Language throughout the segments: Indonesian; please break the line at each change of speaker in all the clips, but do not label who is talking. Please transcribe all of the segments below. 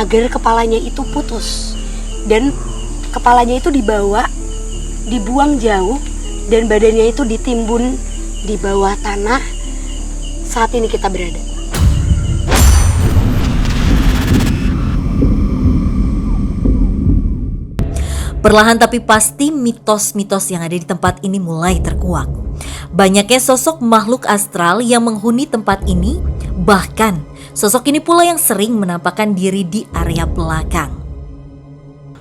agar kepalanya itu putus. Dan kepalanya itu dibuang jauh, dan badannya itu ditimbun di bawah tanah saat ini kita berada.
Perlahan tapi pasti mitos-mitos yang ada di tempat ini mulai terkuak. Banyaknya sosok makhluk astral yang menghuni tempat ini, bahkan sosok ini pula yang sering menampakkan diri di area belakang.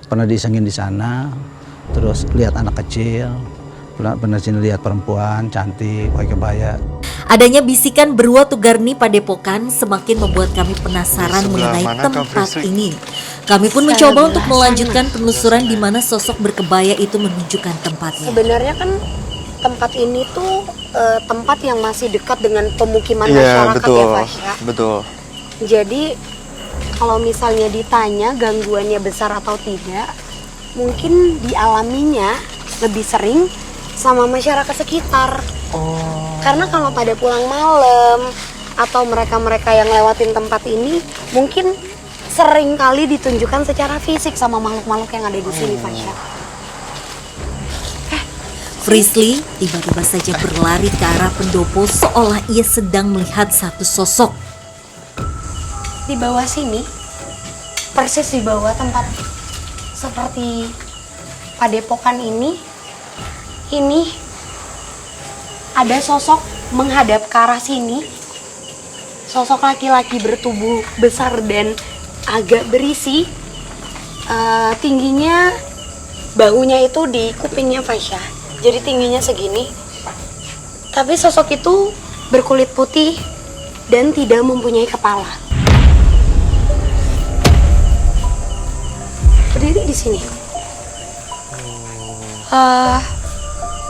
Pernah disengin di sana, terus lihat anak kecil, pernah sini lihat perempuan cantik pakai kebaya.
Adanya bisikan berua Tugarni Padepokan semakin membuat kami penasaran mengenai tempat ini. Kami pun mencoba untuk melanjutkan penelusuran di mana sosok berkebaya itu menunjukkan tempatnya.
Sebenarnya kan tempat ini tuh tempat yang masih dekat dengan pemukiman masyarakat,
betul,
ya Fasya.
Betul.
Jadi kalau misalnya ditanya gangguannya besar atau tidak, mungkin dialaminya lebih sering sama masyarakat sekitar. Karena kalau pada pulang malam atau mereka-mereka yang lewatin tempat ini, mungkin sering kali ditunjukkan secara fisik sama makhluk-makhluk yang ada di sini, Fasya.
Frisly tiba-tiba saja berlari ke arah pendopo seolah ia sedang melihat satu sosok.
Di bawah sini, persis di bawah tempat seperti padepokan ini ada sosok menghadap ke arah sini. Sosok laki-laki bertubuh besar dan agak berisi. Tingginya, bahunya itu di kupingnya Fasya. Jadi tingginya segini. Tapi sosok itu berkulit putih dan tidak mempunyai kepala. Berdiri di sini.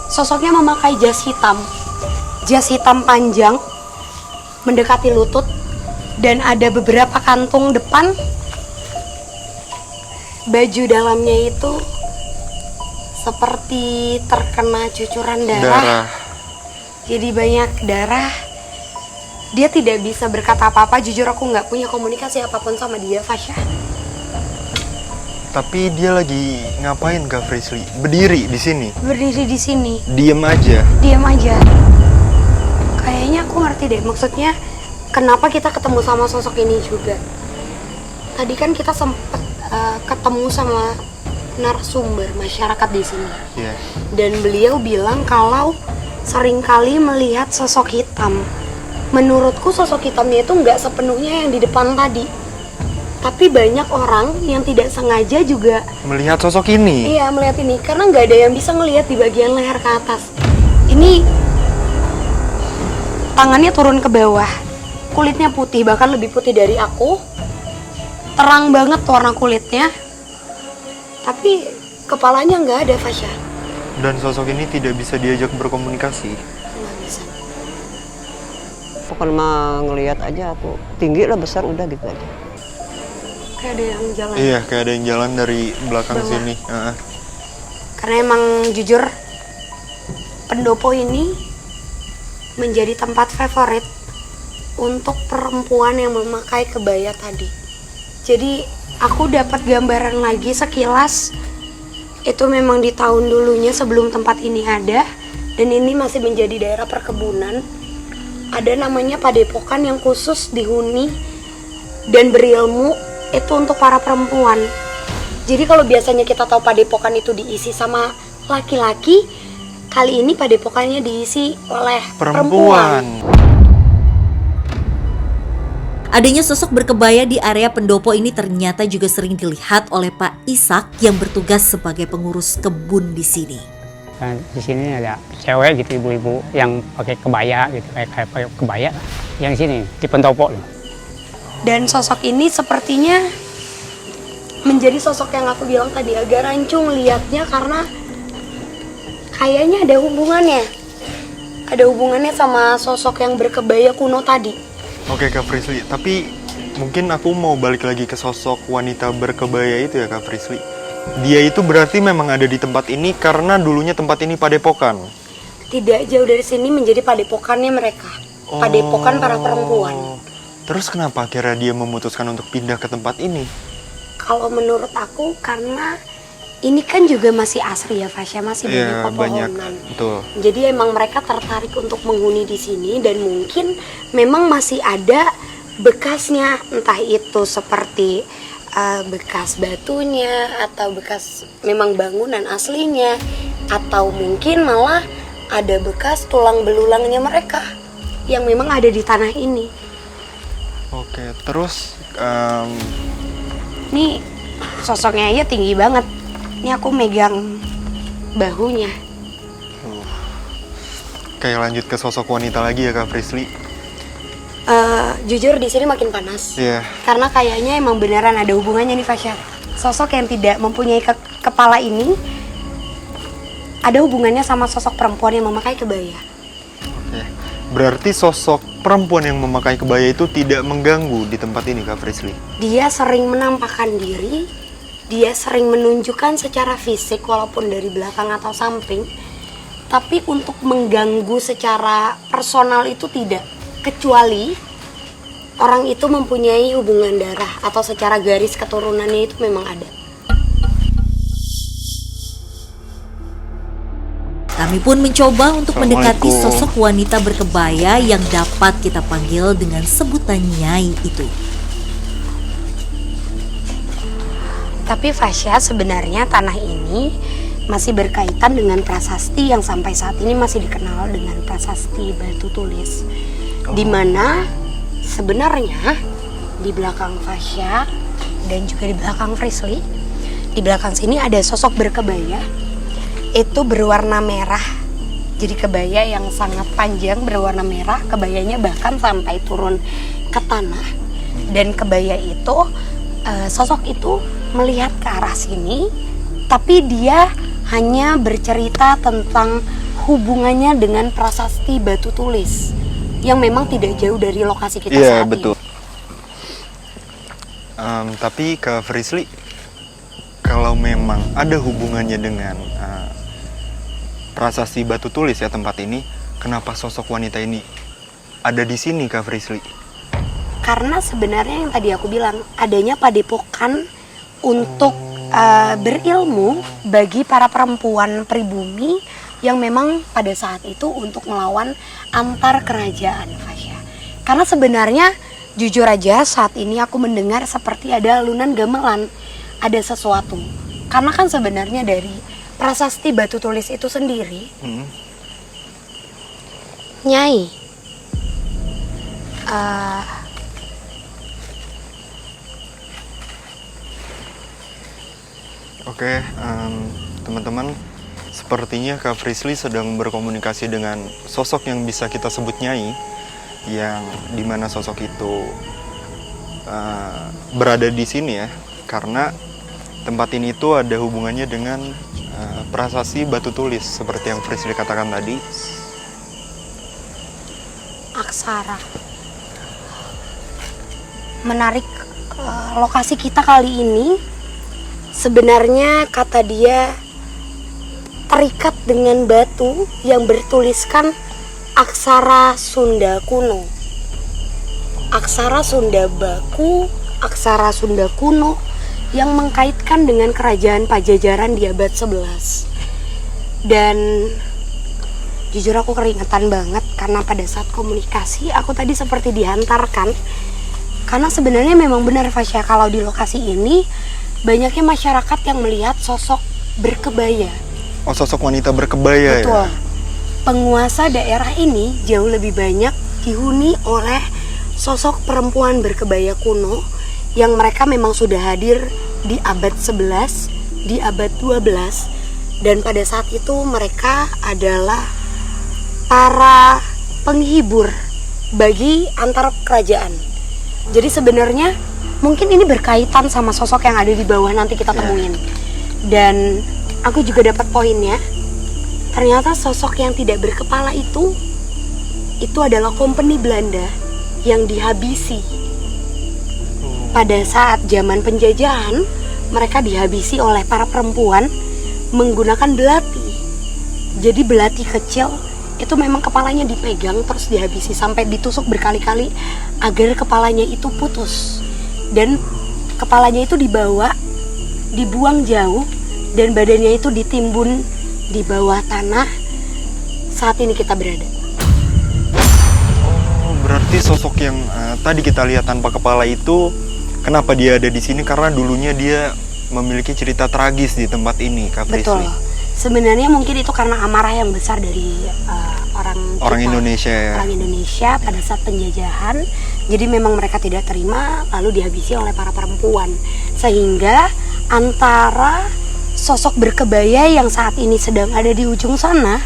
Sosoknya memakai jas hitam panjang mendekati lutut, dan ada beberapa kantung depan. Baju dalamnya itu seperti terkena cucuran darah. Jadi banyak darah. Dia tidak bisa berkata apa-apa. Jujur aku nggak punya komunikasi apapun sama dia, Fasya.
Tapi dia lagi ngapain, Kak Frisly? Berdiri di sini.
Berdiri di sini.
Diam aja.
Diam aja. Kayaknya aku ngerti deh. Maksudnya kenapa kita ketemu sama sosok ini juga. Tadi kan kita sempat ketemu sama narasumber masyarakat di sini.
Iya.
Dan beliau bilang kalau seringkali melihat sosok hitam. Menurutku sosok hitamnya itu nggak sepenuhnya yang di depan tadi. Tapi banyak orang yang tidak sengaja juga
Melihat sosok ini.
Iya, melihat ini. Karena nggak ada yang bisa ngelihat di bagian leher ke atas. Ini tangannya turun ke bawah. Kulitnya putih, bahkan lebih putih dari aku. Terang banget warna kulitnya. Tapi kepalanya nggak ada, Fasya.
Dan sosok ini tidak bisa diajak berkomunikasi.
Nggak bisa.
Pokoknya mah ngelihat aja aku tinggi lah, besar udah gitu aja.
Kayak ada yang jalan.
Iya, kayak ada yang jalan dari belakang
Bawah.
sini.
Karena emang jujur pendopo ini menjadi tempat favorit untuk perempuan yang memakai kebaya tadi. Jadi aku dapat gambaran lagi sekilas. Itu memang di tahun dulunya sebelum tempat ini ada, dan ini masih menjadi daerah perkebunan. Ada namanya padepokan yang khusus dihuni dan berilmu itu untuk para perempuan. Jadi kalau biasanya kita tahu padepokan itu diisi sama laki-laki, kali ini padepokannya diisi oleh perempuan.
Adanya sosok berkebaya di area pendopo ini ternyata juga sering dilihat oleh Pak Ishak yang bertugas sebagai pengurus kebun di sini.
Nah, di sini ada cewek gitu, ibu-ibu yang pakai kebaya gitu, kayak pakai kebaya yang sini di pendopo loh.
Dan sosok ini sepertinya menjadi sosok yang aku bilang tadi, agak rancung liatnya karena kayaknya ada hubungannya. Ada hubungannya sama sosok yang berkebaya kuno tadi.
Oke, Kak Frisly, tapi mungkin aku mau balik lagi ke sosok wanita berkebaya itu ya, Kak Frisly. Dia itu berarti memang ada di tempat ini karena dulunya tempat ini padepokan.
Tidak jauh dari sini menjadi padepokannya mereka. Padepokan para perempuan.
Terus kenapa akhirnya dia memutuskan untuk pindah ke tempat ini?
Kalau menurut aku karena ini kan juga masih asri ya Fasya, masih banyak
Iya,
pepohonan.
banyak. Betul.
Jadi emang mereka tertarik untuk menghuni di sini dan mungkin memang masih ada bekasnya, entah itu seperti bekas batunya atau bekas memang bangunan aslinya, atau mungkin malah ada bekas tulang belulangnya mereka yang memang ada di tanah ini.
Oke, terus
Nih sosoknya aja tinggi banget. Ini aku megang bahunya.
kayak lanjut ke sosok wanita lagi ya Kak Frisly.
Jujur di sini makin panas.
Iya.
Karena kayaknya emang beneran ada hubungannya nih Fasya. Sosok yang tidak mempunyai kepala ini ada hubungannya sama sosok perempuan yang memakai kebaya.
Oke. Berarti sosok perempuan yang memakai kebaya itu tidak mengganggu di tempat ini Kak Frisly.
Dia sering menampakkan diri, dia sering menunjukkan secara fisik walaupun dari belakang atau samping. Tapi untuk mengganggu secara personal itu tidak. Kecuali orang itu mempunyai hubungan darah atau secara garis keturunannya itu memang ada.
Kami pun mencoba untuk mendekati
Assalamualaikum.
sosok wanita berkebaya yang dapat kita panggil dengan sebutan Nyai itu.
Tapi Fasya, sebenarnya tanah ini masih berkaitan dengan prasasti yang sampai saat ini masih dikenal dengan prasasti batu tulis. Di mana sebenarnya di belakang Fasya dan juga di belakang Frisly, di belakang sini ada sosok berkebaya. Itu berwarna merah. Jadi kebaya yang sangat panjang berwarna merah, kebayanya bahkan sampai turun ke tanah. Dan kebaya itu, sosok itu melihat ke arah sini, tapi dia hanya bercerita tentang hubungannya dengan prasasti batu tulis yang memang tidak jauh dari lokasi kita
Iya,
saat
betul.
ini.
Tapi Kak Frisly, kalau memang ada hubungannya dengan prasasti batu tulis ya tempat ini, kenapa sosok wanita ini ada di sini Kak Frisly?
Karena sebenarnya yang tadi aku bilang, adanya padepokan untuk berilmu bagi para perempuan pribumi yang memang pada saat itu untuk melawan antar kerajaan, Fasya. Karena sebenarnya jujur aja saat ini aku mendengar seperti ada alunan gamelan, ada sesuatu. Karena kan sebenarnya dari prasasti batu tulis itu sendiri, Nyai,
Oke, teman-teman, sepertinya Kak Frisly sedang berkomunikasi dengan sosok yang bisa kita sebut Nyai, yang dimana sosok itu berada di sini ya, karena tempat ini itu ada hubungannya dengan prasasti batu tulis seperti yang Frisly katakan tadi.
aksara. Menarik lokasi kita kali ini. Sebenarnya kata dia terikat dengan batu yang bertuliskan aksara Sunda kuno. Aksara Sunda baku, aksara Sunda kuno yang mengkaitkan dengan kerajaan Pajajaran di abad 11. Dan jujur aku keringetan banget karena pada saat komunikasi aku tadi seperti dihantarkan. Karena sebenarnya memang benar Fasya, kalau di lokasi ini banyaknya masyarakat yang melihat sosok berkebaya.
Oh, sosok wanita berkebaya.
Betul.
Ya?
Penguasa daerah ini jauh lebih banyak dihuni oleh sosok perempuan berkebaya kuno yang mereka memang sudah hadir di abad 11, di abad 12, dan pada saat itu mereka adalah para penghibur bagi antar kerajaan. Jadi sebenarnya mungkin ini berkaitan sama sosok yang ada di bawah nanti kita temuin. Dan aku juga dapat poinnya. Ternyata sosok yang tidak berkepala itu adalah kompeni Belanda yang dihabisi. Pada saat zaman penjajahan, mereka dihabisi oleh para perempuan menggunakan belati. Jadi belati kecil itu memang kepalanya dipegang terus dihabisi sampai ditusuk berkali-kali agar kepalanya itu putus. Dan kepalanya itu dibawa, dibuang jauh, dan badannya itu ditimbun di bawah tanah saat ini kita berada.
Oh, berarti sosok yang tadi kita lihat tanpa kepala itu, kenapa dia ada di sini? Karena dulunya dia memiliki cerita tragis di tempat ini, Kak
Betul.
Prisli.
Sebenarnya mungkin itu karena amarah yang besar dari orang
Indonesia ya.
Orang Indonesia pada saat penjajahan. Jadi memang mereka tidak terima, lalu dihabisi oleh para perempuan. Sehingga antara sosok berkebaya yang saat ini sedang ada di ujung sana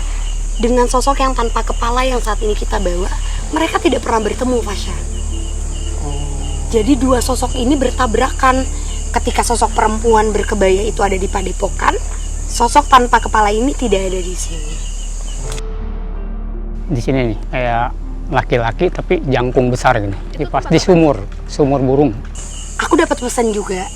dengan sosok yang tanpa kepala yang saat ini kita bawa, mereka tidak pernah bertemu, Fasya. Jadi dua sosok ini bertabrakan. Ketika sosok perempuan berkebaya itu ada di padepokan, sosok tanpa kepala ini tidak ada di sini.
Di sini nih kayak laki-laki tapi jangkung besar gini. Di pas di sumur burung.
Aku dapat pesan juga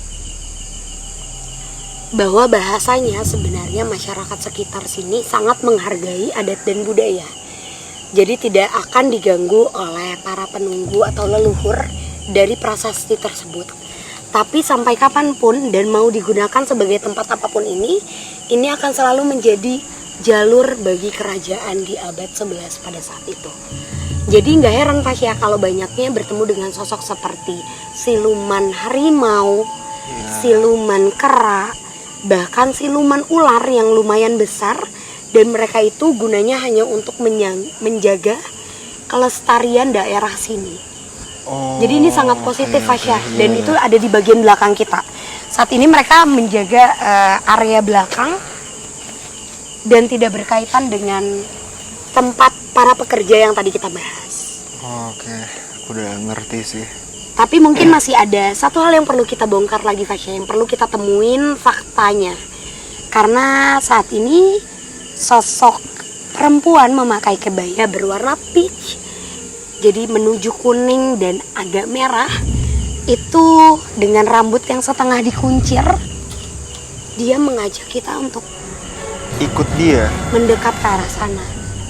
bahwa bahasanya sebenarnya masyarakat sekitar sini sangat menghargai adat dan budaya. Jadi tidak akan diganggu oleh para penunggu atau leluhur dari prasasti tersebut. Tapi sampai kapanpun dan mau digunakan sebagai tempat apapun ini akan selalu menjadi jalur bagi kerajaan di abad 11 pada saat itu. Jadi nggak heran Fasya kalau banyaknya bertemu dengan sosok seperti siluman harimau, siluman kera, bahkan siluman ular yang lumayan besar, dan mereka itu gunanya hanya untuk menjaga kelestarian daerah sini. Jadi ini sangat positif Fasya, dan itu ada di bagian belakang kita. Saat ini mereka menjaga area belakang dan tidak berkaitan dengan tempat para pekerja yang tadi kita bahas.
Oke, aku udah ngerti sih.
Tapi mungkin masih ada satu hal yang perlu kita bongkar lagi Fasya, yang perlu kita temuin faktanya. Karena saat ini sosok perempuan memakai kebaya berwarna peach, jadi menuju kuning dan agak merah, itu dengan rambut yang setengah dikuncir. Dia mengajak kita untuk
Ikut dia.
mendekat ke arah sana.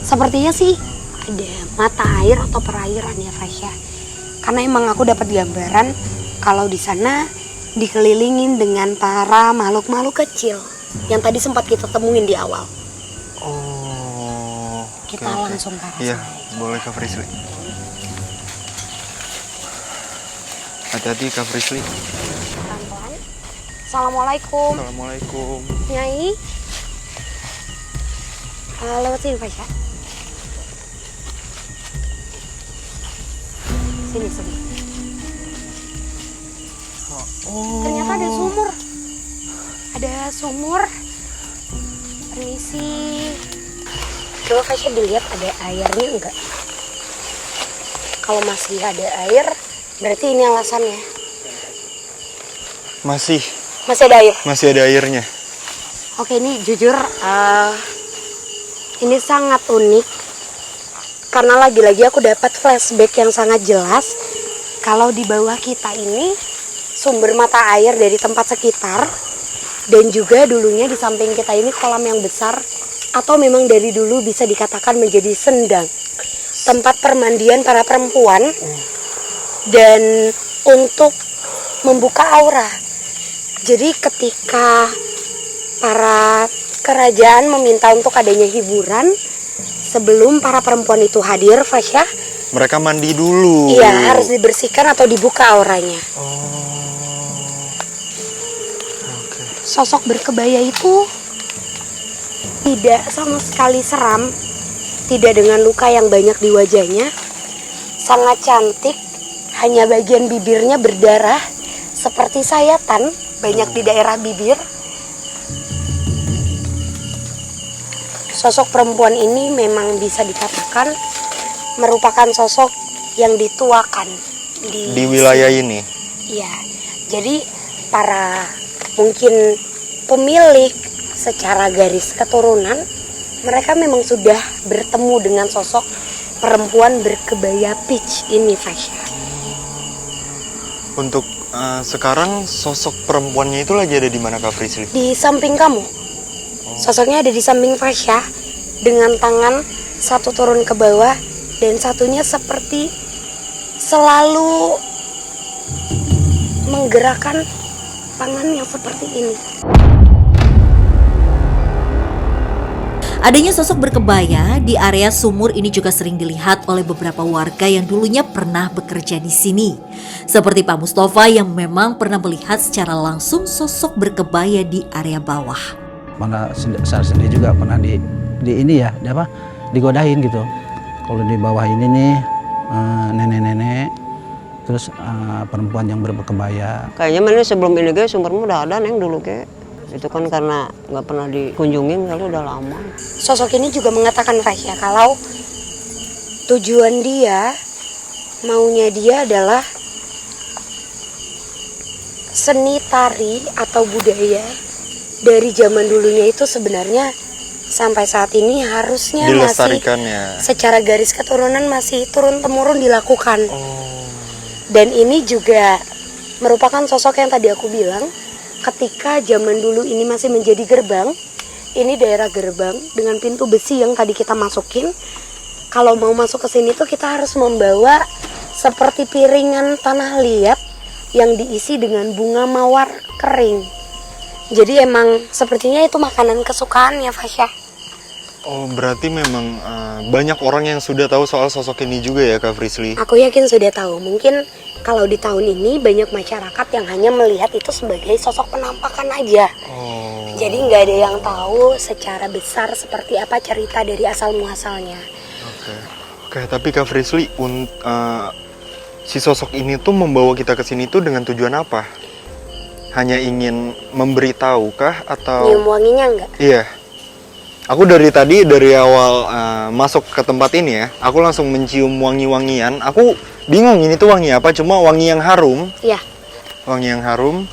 Sepertinya sih ada mata air atau perairan ya Fasya. Karena emang aku dapat gambaran kalau di sana dikelilingin dengan para makhluk-makhluk kecil yang tadi sempat kita temuin di awal.
Oh.
Kita
oke.
langsung ke arah
Iya,
sana.
boleh Kak Prisli. Hati-hati Kak Prisli.
Pelan-pelan. Assalamualaikum.
Assalamualaikum.
Nyai. Lewat sini Fasya. Sini. Ternyata ada sumur. Ada sumur. Permisi. Coba Fasya dilihat ada airnya enggak? Kalau masih ada air, berarti ini alasannya.
Masih
Masih ada air.
masih ada airnya.
Oke, ini jujur ini sangat unik karena lagi-lagi aku dapat flashback yang sangat jelas kalau di bawah kita ini sumber mata air dari tempat sekitar, dan juga dulunya di samping kita ini kolam yang besar atau memang dari dulu bisa dikatakan menjadi sendang, tempat permandian para perempuan dan untuk membuka aura. Jadi ketika para kerajaan meminta untuk adanya hiburan sebelum para perempuan itu hadir, Fasya,
Mereka mandi dulu.
iya harus dibersihkan atau dibuka auranya.
Oke.
Sosok berkebaya itu tidak sama sekali seram, tidak dengan luka yang banyak di wajahnya, sangat cantik, hanya bagian bibirnya berdarah seperti sayatan banyak di daerah bibir. Sosok perempuan ini memang bisa dikatakan merupakan sosok yang dituakan
Di wilayah ini.
Iya, jadi para mungkin pemilik secara garis keturunan, mereka memang sudah bertemu dengan sosok perempuan berkebaya peach ini, Fasya.
Untuk sekarang sosok perempuannya itu lagi ada di mana Kak Prisli?
Di samping kamu, sosoknya ada di samping Fasya dengan tangan satu turun ke bawah dan satunya seperti selalu menggerakkan tangan yang seperti ini.
Adanya sosok berkebaya di area sumur ini juga sering dilihat oleh beberapa warga yang dulunya pernah bekerja di sini. Seperti Pak Mustafa yang memang pernah melihat secara langsung sosok berkebaya di area bawah.
Mana saya sendiri juga pernah di ini ya, digodain gitu. Kalau di bawah ini nih nenek-nenek, terus perempuan yang berkebaya.
Kayaknya mana sebelum ini guys sumbermu udah ada neng dulu kayak. Itu kan karena nggak pernah dikunjungin kali udah lama.
Sosok ini juga mengatakan Fasya kalau tujuan dia, maunya dia adalah seni tari atau budaya dari zaman dulunya itu sebenarnya sampai saat ini harusnya
Dilestarikan
masih
ya.
secara garis keturunan masih turun-temurun dilakukan. Dan ini juga merupakan sosok yang tadi aku bilang, ketika zaman dulu ini masih menjadi gerbang, ini daerah gerbang dengan pintu besi yang tadi kita masukin. Kalau mau masuk ke sini tuh kita harus membawa seperti piringan tanah liat yang diisi dengan bunga mawar kering. Jadi emang sepertinya itu makanan kesukaannya Fasya.
Oh, berarti memang banyak orang yang sudah tahu soal sosok ini juga ya Kak Frisly?
Aku yakin sudah tahu. Mungkin kalau di tahun ini banyak masyarakat yang hanya melihat itu sebagai sosok penampakan aja.
Oh.
Jadi nggak ada yang tahu secara besar seperti apa cerita dari asal muasalnya.
Oke, tapi Kak Frisly, si sosok ini tuh membawa kita ke sini tuh dengan tujuan apa? Hanya ingin memberitahukah atau?
Nyium wanginya nggak?
Iya. Aku dari awal masuk ke tempat ini ya, aku langsung mencium wangi-wangian. Aku bingung ini tuh wangi apa, cuma wangi yang harum.
Iya.
Wangi yang harum.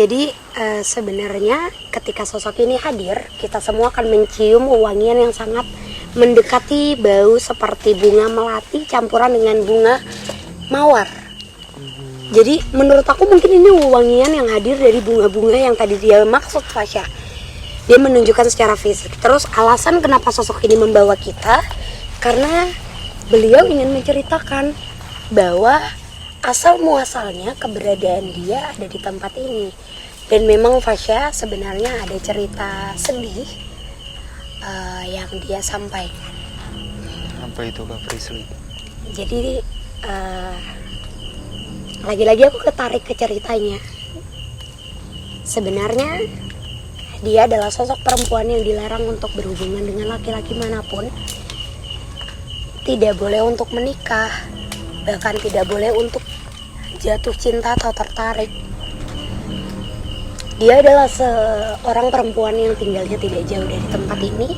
Jadi sebenarnya ketika sosok ini hadir, kita semua akan mencium wangian yang sangat mendekati bau seperti bunga melati campuran dengan bunga mawar. Jadi menurut aku mungkin ini wangian yang hadir dari bunga-bunga yang tadi dia maksud Fasya. Dia menunjukkan secara fisik. Terus alasan kenapa sosok ini membawa kita, karena beliau ingin menceritakan bahwa asal muasalnya keberadaan dia ada di tempat ini. Dan memang Fasya sebenarnya ada cerita sedih yang dia sampaikan.
Apa itu Kak Frisly?
Jadi lagi-lagi aku ketarik ke ceritanya. Sebenarnya dia adalah sosok perempuan yang dilarang untuk berhubungan dengan laki-laki manapun. Tidak boleh untuk menikah, bahkan tidak boleh untuk jatuh cinta atau tertarik. Dia adalah seorang perempuan yang tinggalnya tidak jauh dari tempat ini,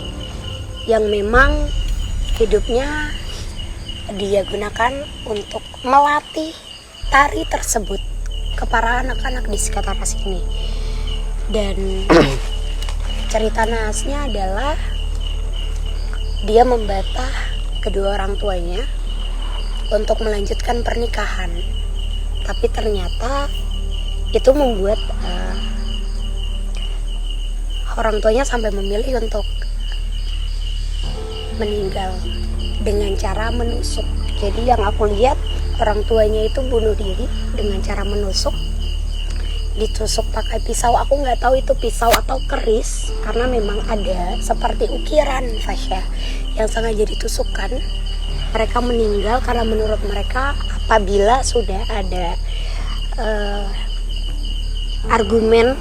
yang memang hidupnya dia gunakan untuk melatih tari tersebut ke para anak-anak di sekitar sini. Dan cerita naasnya adalah dia membatah kedua orang tuanya untuk melanjutkan pernikahan. Tapi ternyata itu membuat orang tuanya sampai memilih untuk meninggal dengan cara menusuk. Jadi yang aku lihat orang tuanya itu bunuh diri dengan cara menusuk. Ditusuk pakai pisau, aku nggak tahu itu pisau atau keris karena memang ada seperti ukiran Fasya yang sengaja ditusukkan. Mereka meninggal karena menurut mereka apabila sudah ada argumen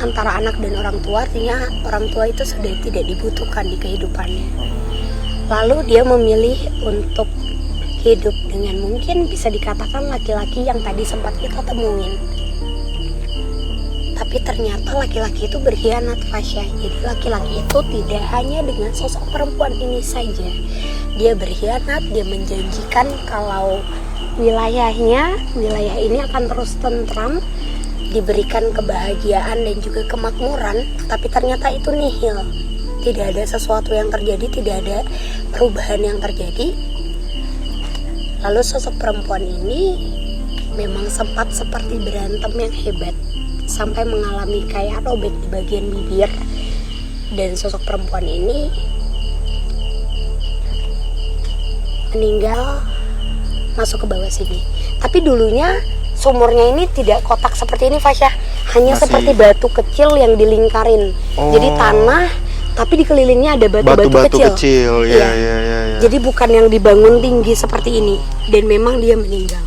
antara anak dan orang tua, artinya orang tua itu sudah tidak dibutuhkan di kehidupannya. Lalu dia memilih untuk hidup dengan mungkin bisa dikatakan laki-laki yang tadi sempat kita temuin. Tapi ternyata laki-laki itu berkhianat Fasya. Jadi laki-laki itu tidak hanya dengan sosok perempuan ini saja. Dia berkhianat, dia menjanjikan kalau wilayah ini akan terus tentram, diberikan kebahagiaan dan juga kemakmuran. Tapi ternyata itu nihil. Tidak ada sesuatu yang terjadi, tidak ada perubahan yang terjadi. Lalu sosok perempuan ini memang sempat seperti berantem yang hebat, sampai mengalami kayak robek di bagian bibir. Dan sosok perempuan ini meninggal masuk ke bawah sini. Tapi dulunya sumurnya ini tidak kotak seperti ini, Fasya. Hanya
Masih-
seperti batu kecil yang dilingkarin.
Oh.
Jadi tanah, tapi di kelilingnya ada batu-batu
Batu-batu
kecil.
kecil,
Iya.
ya.
Jadi bukan yang dibangun tinggi seperti ini. Dan memang dia meninggal.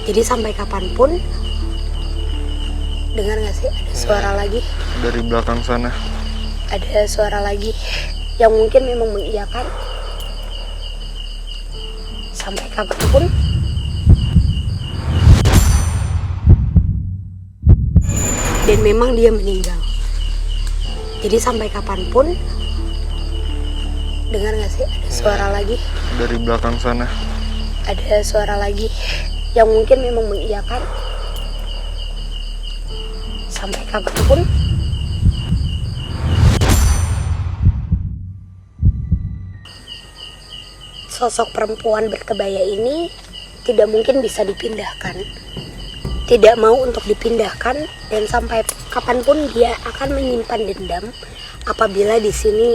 Jadi sampai kapanpun, dengar nggak sih ada suara lagi?
Dari belakang sana.
Ada suara lagi yang mungkin memang mengiyakan. Sampai kapanpun, dan memang dia meninggal. Jadi sampai kapanpun, dengar nggak sih ada suara lagi?
Dari belakang sana.
Ada suara lagi yang mungkin memang mengiyakan. Sampai kapanpun, sosok perempuan berkebaya ini tidak mungkin bisa dipindahkan. Tidak mau untuk dipindahkan, dan sampai kapanpun dia akan menyimpan dendam apabila di sini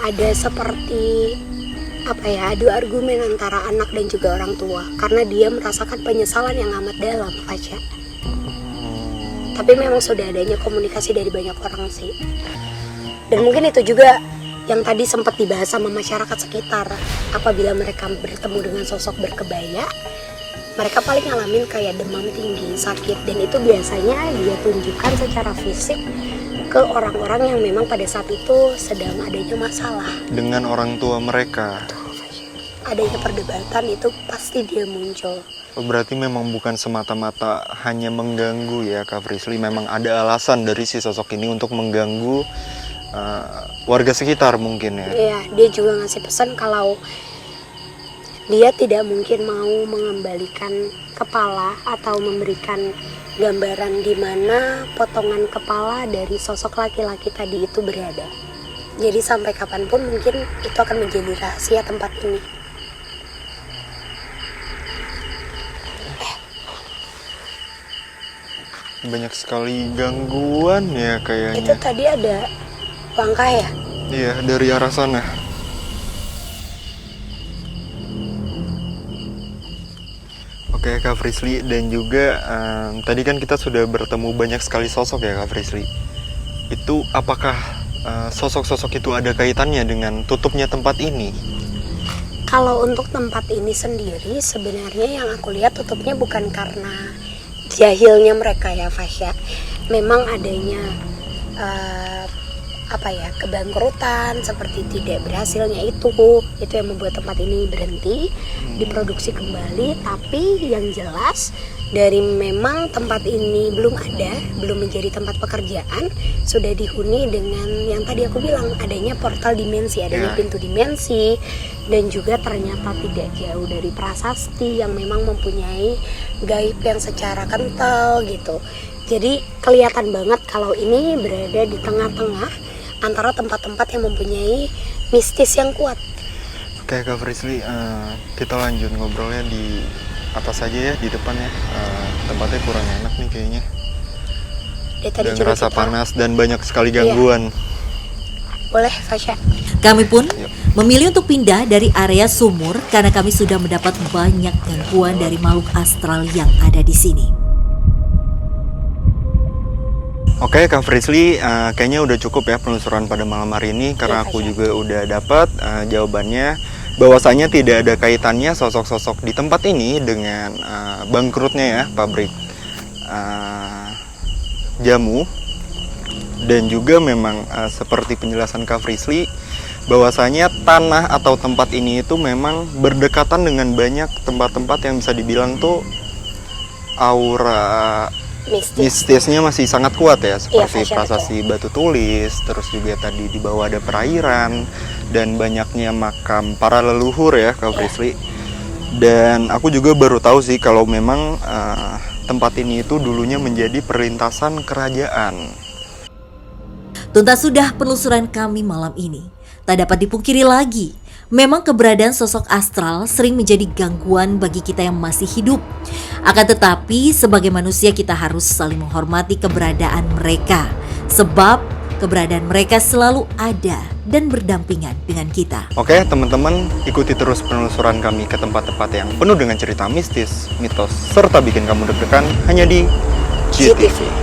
ada seperti adu argumen antara anak dan juga orang tua, karena dia merasakan penyesalan yang amat dalam, Fasya. Tapi memang sudah adanya komunikasi dari banyak orang sih. Dan mungkin itu juga yang tadi sempat dibahas sama masyarakat sekitar. Apabila mereka bertemu dengan sosok berkebaya, mereka paling ngalamin kayak demam tinggi, sakit, dan itu biasanya dia tunjukkan secara fisik ke orang-orang yang memang pada saat itu sedang adanya masalah.
Dengan orang tua mereka.
Adanya perdebatan itu pasti dia muncul.
Berarti memang bukan semata-mata hanya mengganggu ya Kak Frisly. Memang ada alasan dari si sosok ini untuk mengganggu warga sekitar mungkin ya.
Iya, dia juga ngasih pesan kalau dia tidak mungkin mau mengembalikan kepala atau memberikan gambaran di mana potongan kepala dari sosok laki-laki tadi itu berada. Jadi sampai kapanpun mungkin itu akan menjadi rahasia tempat ini.
Banyak sekali gangguan ya
Itu
kayaknya.
tadi ada langkah ya?
Iya, dari arah sana. Oke Kak Frisly, dan juga tadi kan kita sudah bertemu banyak sekali sosok ya Kak Frisly. Itu apakah sosok-sosok itu ada kaitannya dengan tutupnya tempat ini?
Kalau untuk tempat ini sendiri sebenarnya yang aku lihat tutupnya bukan karena jahilnya mereka ya, Fasya. Memang adanya kebangkrutan seperti tidak berhasilnya itu yang membuat tempat ini berhenti diproduksi kembali. Tapi yang jelas dari memang tempat ini belum menjadi tempat pekerjaan, sudah dihuni dengan yang tadi aku bilang adanya portal dimensi, adanya pintu dimensi, dan juga ternyata tidak jauh dari prasasti yang memang mempunyai gaib yang secara kental gitu. Jadi kelihatan banget kalau ini berada di tengah-tengah antara tempat-tempat yang mempunyai mistis yang kuat.
Oke Kak Frisly, kita lanjut ngobrolnya di atas aja ya, di depan ya. Tempatnya kurang enak nih kayaknya.
Tadi
Dan
juga
rasa
kita-
panas dan banyak sekali gangguan.
Boleh, Fasya?
Kami pun memilih untuk pindah dari area sumur karena kami sudah mendapat banyak gangguan dari makhluk astral yang ada di sini.
Oke Kak Frisly, kayaknya udah cukup ya penelusuran pada malam hari ini, karena
Iya,
aku
Fasya.
juga udah dapat jawabannya bahwasanya tidak ada kaitannya sosok-sosok di tempat ini dengan bangkrutnya ya pabrik jamu. Dan juga memang seperti penjelasan Kak Frisly, bahwasanya tanah atau tempat ini itu memang berdekatan dengan banyak tempat-tempat yang bisa dibilang tuh aura mistisnya masih sangat kuat ya, seperti
Fasya,
prasasti batu tulis, terus juga tadi di bawah ada perairan dan banyaknya makam para leluhur ya Kak Frisly. Dan aku juga baru tahu sih kalau memang tempat ini itu dulunya menjadi perlintasan kerajaan.
Tuntas sudah penelusuran kami malam ini. Tak dapat dipungkiri lagi, memang keberadaan sosok astral sering menjadi gangguan bagi kita yang masih hidup. Akan tetapi, sebagai manusia kita harus saling menghormati keberadaan mereka. Sebab keberadaan mereka selalu ada dan berdampingan dengan kita.
Oke teman-teman, ikuti terus penelusuran kami ke tempat-tempat yang penuh dengan cerita mistis, mitos, serta bikin kamu deg-degan hanya di GTV.